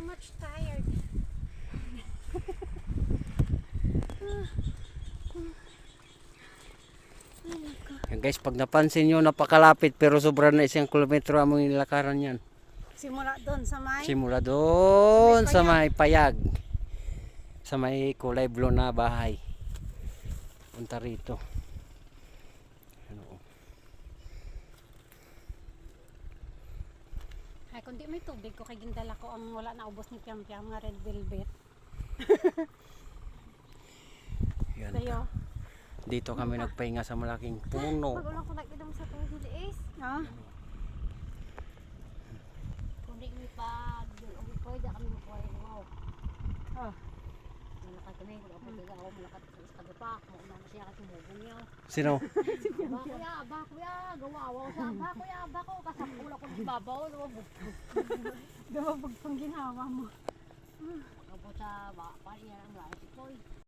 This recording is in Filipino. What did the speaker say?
much tired. Yan guys, pag napansin nyo, napakalapit pero sobra na 1 kilometro ang mga nilakaran yan. Simula doon sa may... Simula doon sa may payag. Sa may kulay blue na bahay. Punta rito. Ano? Ay, kundi may tubig ko kay gindala ko ang wala na ubos ni Piam Piam nga red velvet. Yan. Dayo. Dito kami nagpahinga sa malaking puno. Pag ulang ko nag-idom sa tungkol is. Ha? Kundi mi pa doon ko pwede kami mo mo. Ah. Malakat kami, wala pa tiga ako malakat sa kagapak, mo na siya kasi mubong yaw. Sino? Ba kuya, gawawa ko sa ba kuya, ba ko kasapula ko sa babaw, lumabog. Lumabog pang ginawa mo. Ako sa ba, pa iyan ang lahat ko.